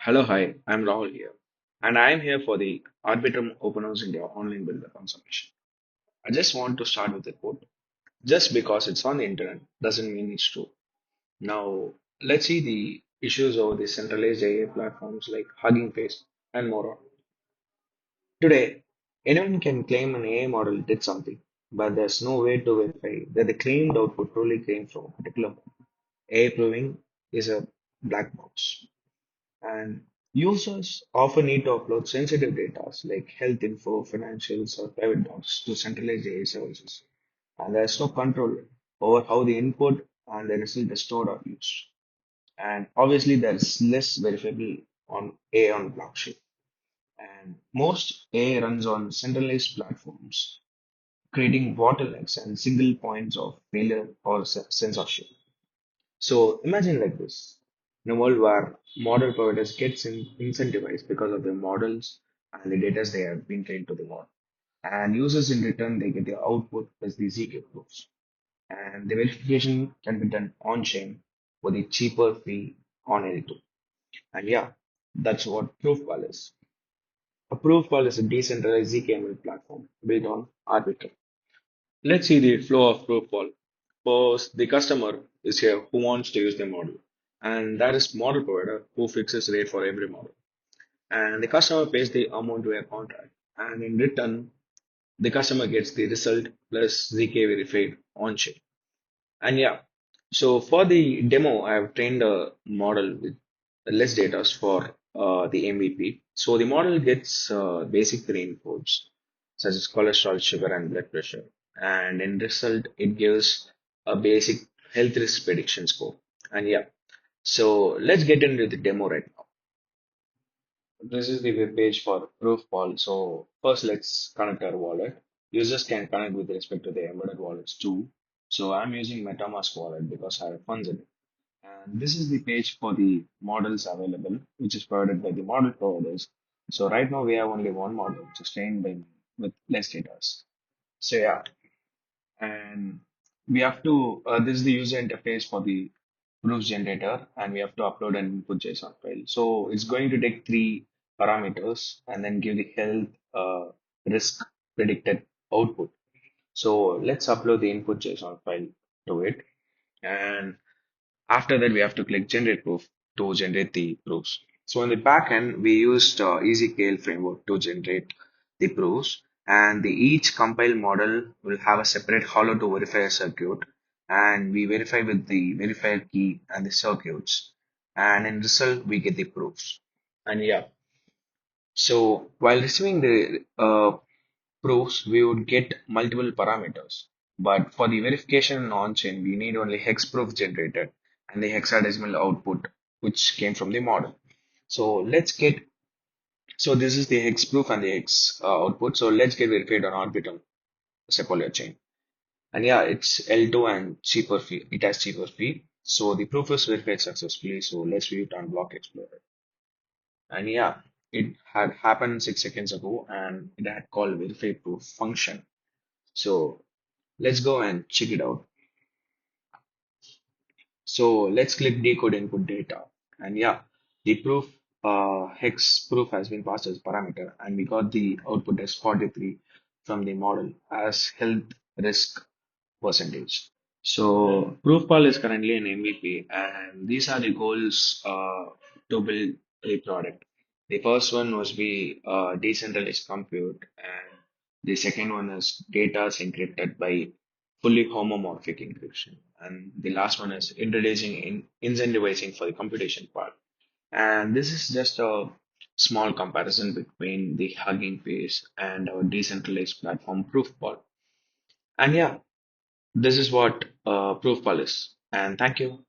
Hello, hi, I'm Rahul here, and I'm here for the Arbitrum Openers India online Buildathon submission. I just want to start with a quote. Just because it's on the internet doesn't mean it's true. Now, let's see the issues over the centralized AI platforms like Hugging Face and more on. Today, anyone can claim an AI model did something, but there's no way to verify that the claimed output truly came from a particular model. AI proving is a black box. And users often need to upload sensitive data like health info, financials, or private docs to centralized AI services. And there's no control over how the input and the result is stored or used. And obviously, there's less verifiable on AI on blockchain. And most AI runs on centralized platforms, creating bottlenecks and single points of failure or censorship. So imagine like this, in a world where model providers gets incentivized because of the models and the data they have been trained to the model. And users in return, they get the output plus the ZK proofs. And the verification can be done on-chain with a cheaper fee on L2. And yeah, that's what ProofPal is. A ProofPal is a decentralized ZKML platform built on Arbitrum. Let's see the flow of ProofPal. First, the customer is here who wants to use the model. And that is model provider who fixes rate for every model. And the customer pays the amount to a contract. And in return, the customer gets the result plus ZK verified on chain. And yeah, so for the demo, I have trained a model with less data for the MVP. So the model gets basic three inputs such as cholesterol, sugar, and blood pressure. And in result, it gives a basic health risk prediction score. And yeah, so let's get into the demo right now. This is the web page for ProofPal. So first, let's connect our wallet. Users can connect with respect to the embedded wallets too. So I'm using MetaMask wallet because I have funds in it. And this is the page for the models available, which is provided by the model providers. So right now we have only one model, which is trained by with less data. So yeah, and we have to this is the user interface for the proofs generator, and we have to upload an input JSON file. So it's going to take three parameters and then give the health risk predicted output. So let's upload the input JSON file to it, and after that we have to click generate proof to generate the proofs. So in the back end, we used EasyKL framework to generate the proofs, and the each compile model will have a separate hollow to verifier circuit, and we verify with the verifier key and the circuits, and in result we get the proofs. And yeah, so while receiving the proofs, we would get multiple parameters. But for the verification on-chain, we need only hex proof generated and the hexadecimal output, which came from the model. So let's get, so this is the hex proof and the hex output. So let's get verified on Arbitrum Sequoia chain. And yeah, it's L2 and cheaper fee. It has cheaper fee. So the proof is verified successfully. So let's view it on Block Explorer. And yeah, it had happened 6 seconds ago and it had called verify proof function. So let's go and check it out. So let's click decode input data. And yeah, the proof hex proof has been passed as parameter, and we got the output as 43 from the model as health risk percentage. So ProofPal is currently an MVP, and these are the goals to build a product. The first one was be decentralized compute, and the second one is data is encrypted by fully homomorphic encryption, and the last one is introducing incentivizing for the computation part. And this is just a small comparison between the Hugging Face and our decentralized platform ProofPal. And yeah, this is what ProofPal is. And thank you.